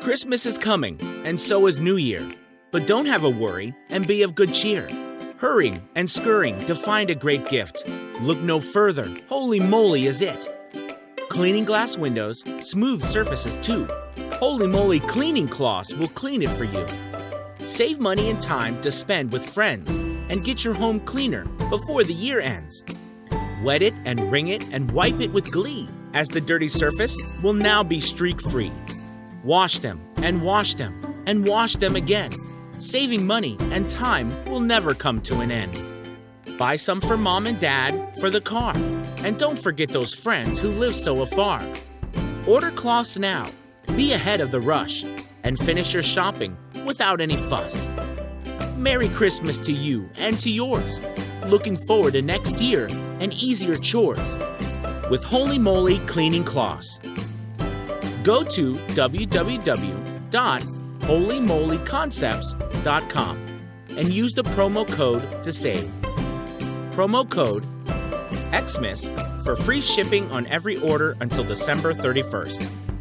Christmas is coming, and so is New Year. But don't have a worry and be of good cheer. Hurrying and scurrying to find a great gift. Look no further, Holy Moly is it. Cleaning glass windows, smooth surfaces too. Holy Moly Cleaning Cloths will clean it for you. Save money and time to spend with friends and get your home cleaner before the year ends. Wet it and wring it and wipe it with glee, as the dirty surface will now be streak-free. Wash them and wash them and wash them again. Saving money and time will never come to an end. Buy some for mom and dad for the car. And don't forget those friends who live so afar. Order cloths now, be ahead of the rush, and finish your shopping without any fuss. Merry Christmas to you and to yours. Looking forward to next year and easier chores with Holy Moly Cleaning Cloths. Go to www.holymolyconcepts.com and use the promo code to save. Promo code Xmas for free shipping on every order until December 31st.